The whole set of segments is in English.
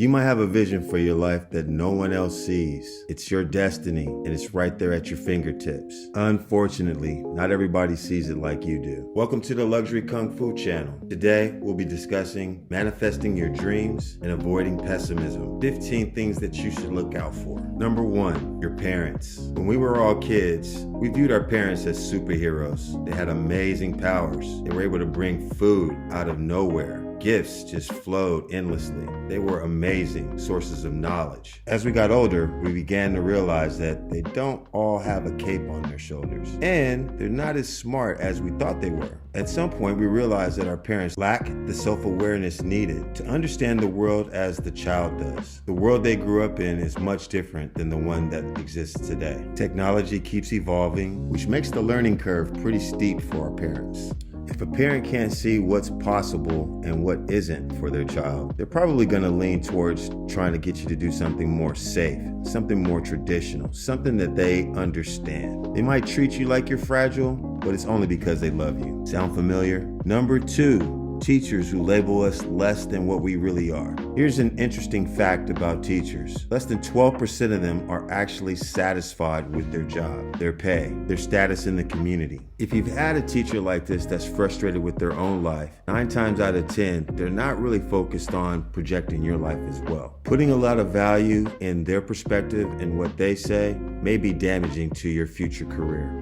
You might have a vision for your life that no one else sees. It's your destiny, and it's right there at your fingertips. Unfortunately, not everybody sees it like you do. Welcome to the Luxurykungfu channel. Today, we'll be discussing manifesting your dreams and avoiding pessimism. 15 things that you should look out for. Number 1, your parents. When we were all kids, we viewed our parents as superheroes. They had amazing powers. They were able to bring food out of nowhere. Gifts just flowed endlessly. They were amazing sources of knowledge. As we got older, we began to realize that they don't all have a cape on their shoulders, and they're not as smart as we thought they were. At some point, we realized that our parents lack the self-awareness needed to understand the world as the child does. The world they grew up in is much different than the one that exists today. Technology keeps evolving, which makes the learning curve pretty steep for our parents. If a parent can't see what's possible and what isn't for their child, they're probably going to lean towards trying to get you to do something more safe, something more traditional, something that they understand. They might treat you like you're fragile, but it's only because they love you. Sound familiar? Number 2. Teachers who label us less than what we really are. Here's an interesting fact about teachers. Less than 12% of them are actually satisfied with their job, their pay, their status in the community. If you've had a teacher like this that's frustrated with their own life, 9 times out of 10, they're not really focused on projecting your life as well. Putting a lot of value in their perspective and what they say may be damaging to your future career.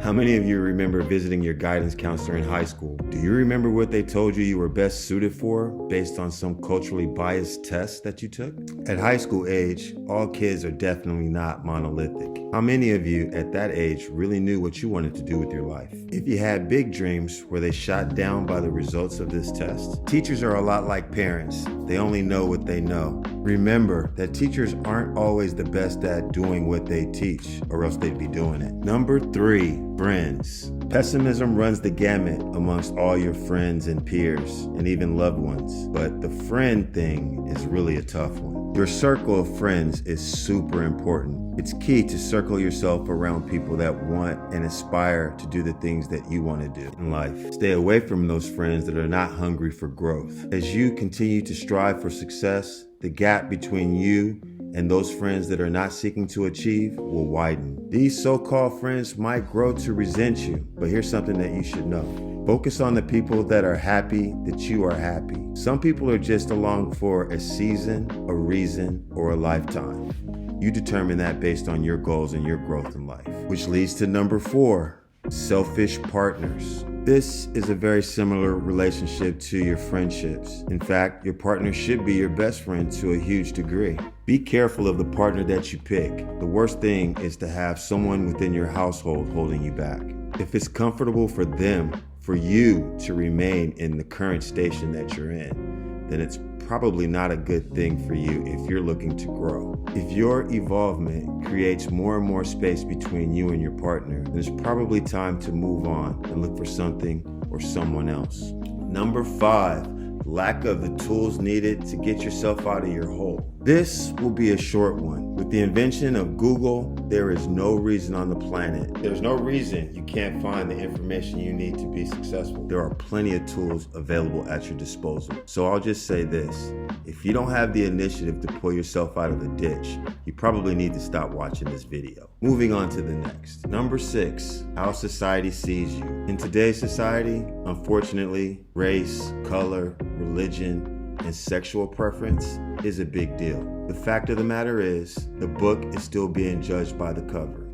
How many of you remember visiting your guidance counselor in high school? Do you remember what they told you were best suited for based on some culturally biased test that you took? At high school age, all kids are definitely not monolithic. How many of you at that age really knew what you wanted to do with your life? If you had big dreams, were they shot down by the results of this test? Teachers are a lot like parents. They only know what they know. Remember that teachers aren't always the best at doing what they teach, or else they'd be doing it. Number 3, friends. Pessimism runs the gamut amongst all your friends and peers and even loved ones, but the friend thing is really a tough one. Your circle of friends is super important. It's key to circle yourself around people that want and aspire to do the things that you want to do in life. Stay away from those friends that are not hungry for growth. As you continue to strive for success, the gap between you and those friends that are not seeking to achieve will widen. These so-called friends might grow to resent you, but here's something that you should know. Focus on the people that are happy that you are happy. Some people are just along for a season, a reason, or a lifetime. You determine that based on your goals and your growth in life. Which leads to number 4, selfish partners. This is a very similar relationship to your friendships. In fact, your partner should be your best friend to a huge degree. Be careful of the partner that you pick. The worst thing is to have someone within your household holding you back. If it's comfortable for them, for you to remain in the current station that you're in, then it's probably not a good thing for you if you're looking to grow. If your evolvement creates more and more space between you and your partner, then it's probably time to move on and look for something or someone else. Number 5, lack of the tools needed to get yourself out of your hole. This will be a short one. With the invention of Google, there is no reason on the planet. There's no reason you can't find the information you need to be successful. There are plenty of tools available at your disposal. So I'll just say this. If you don't have the initiative to pull yourself out of the ditch, you probably need to stop watching this video. Moving on to the next. Number 6, how society sees you. In today's society, unfortunately, race, color, religion, and sexual preference is a big deal. The fact of the matter is, the book is still being judged by the cover.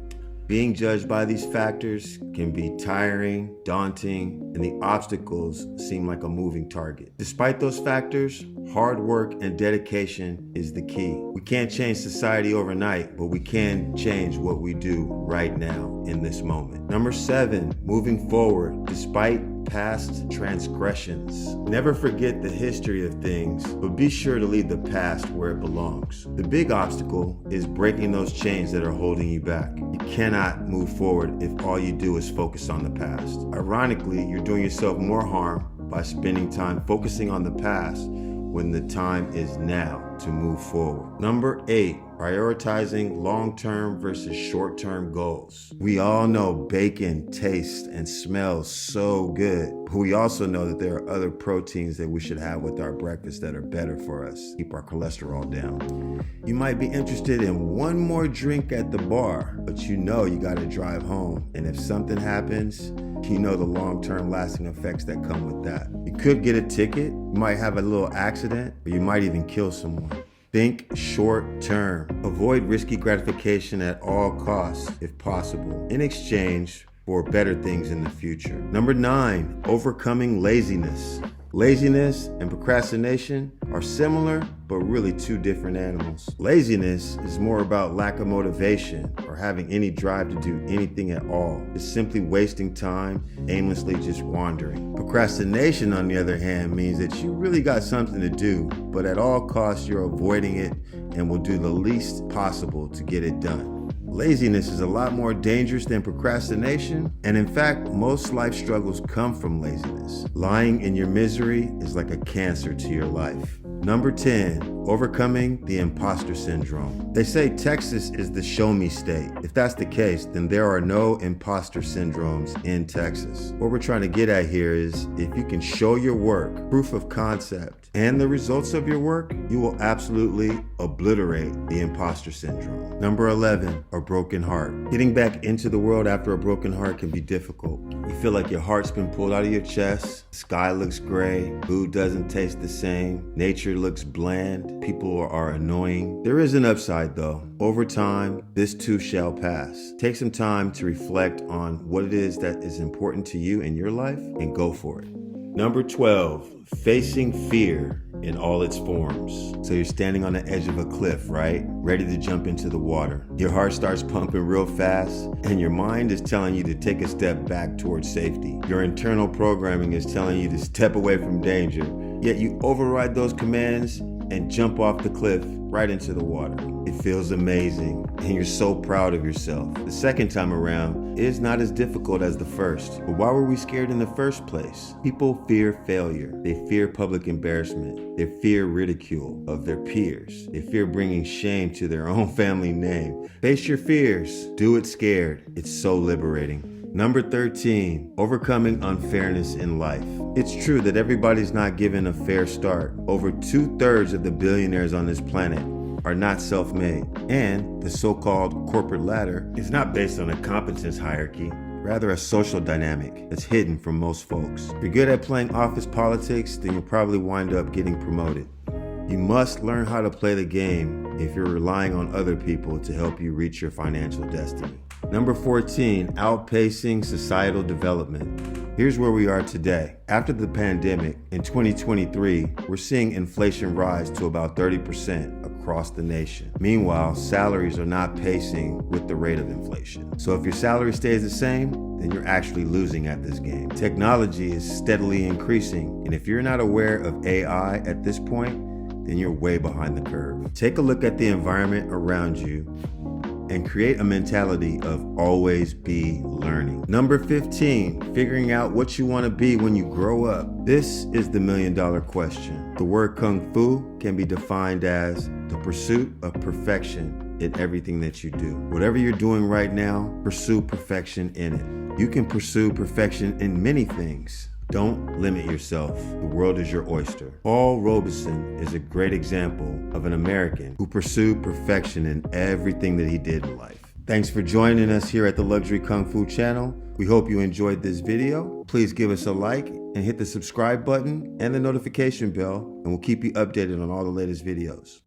Being judged by these factors can be tiring, daunting, and the obstacles seem like a moving target. Despite those factors, hard work and dedication is the key. We can't change society overnight, but we can change what we do right now in this moment. Number 7, moving forward despite past transgressions. Never forget the history of things, but be sure to leave the past where it belongs. The big obstacle is breaking those chains that are holding you back. You cannot move forward if all you do is focus on the past. Ironically, you're doing yourself more harm by spending time focusing on the past when the time is now to move forward. Number 8, prioritizing long-term versus short-term goals. We all know bacon tastes and smells so good, but we also know that there are other proteins that we should have with our breakfast that are better for us, keep our cholesterol down. You might be interested in one more drink at the bar, but you know you gotta drive home. And if something happens, you know the long-term lasting effects that come with that. You could get a ticket, you might have a little accident, or you might even kill someone. Think short term. Avoid risky gratification at all costs, if possible, in exchange for better things in the future. Number 9, overcoming laziness. Laziness and procrastination are similar, but really two different animals. Laziness is more about lack of motivation or having any drive to do anything at all. It's simply wasting time, aimlessly just wandering. Procrastination, on the other hand, means that you really got something to do, but at all costs you're avoiding it and will do the least possible to get it done. Laziness is a lot more dangerous than procrastination, and in fact, most life struggles come from laziness. Lying in your misery is like a cancer to your life. Number 10, overcoming the imposter syndrome. They say Texas is the show me state. If that's the case, then there are no imposter syndromes in Texas. What we're trying to get at here is if you can show your work, proof of concept, and the results of your work, you will absolutely obliterate the imposter syndrome. Number 11, a broken heart. Getting back into the world after a broken heart can be difficult. You feel like your heart's been pulled out of your chest, the sky looks gray, food doesn't taste the same, nature looks bland, people are annoying. There is an upside though. Over time, this too shall pass. Take some time to reflect on what it is that is important to you in your life and go for it. Number 12, facing fear in all its forms. So you're standing on the edge of a cliff, right? Ready to jump into the water. Your heart starts pumping real fast and your mind is telling you to take a step back towards safety. Your internal programming is telling you to step away from danger, yet you override those commands and jump off the cliff right into the water. It feels amazing and you're so proud of yourself. The second time around is not as difficult as the first. But why were we scared in the first place? People fear failure. They fear public embarrassment. They fear ridicule of their peers. They fear bringing shame to their own family name. Face your fears. Do it scared. It's so liberating. Number 13, overcoming unfairness in life. It's true that everybody's not given a fair start. Over 2/3 of the billionaires on this planet are not self-made. And the so-called corporate ladder is not based on a competence hierarchy, rather a social dynamic that's hidden from most folks. If you're good at playing office politics, then you'll probably wind up getting promoted. You must learn how to play the game if you're relying on other people to help you reach your financial destiny. Number 14, outpacing societal development. Here's where we are today. After the pandemic, in 2023, we're seeing inflation rise to about 30% across the nation. Meanwhile, salaries are not pacing with the rate of inflation. So if your salary stays the same, then you're actually losing at this game. Technology is steadily increasing, and if you're not aware of AI at this point, then you're way behind the curve. Take a look at the environment around you and create a mentality of always be learning. Number 15, figuring out what you want to be when you grow up. This is the million-dollar question. The word Kung Fu can be defined as the pursuit of perfection in everything that you do. Whatever you're doing right now, pursue perfection in it. You can pursue perfection in many things. Don't limit yourself. The world is your oyster. Paul Robeson is a great example of an American who pursued perfection in everything that he did in life. Thanks for joining us here at the Luxury Kung Fu channel. We hope you enjoyed this video. Please give us a like and hit the subscribe button and the notification bell, and we'll keep you updated on all the latest videos.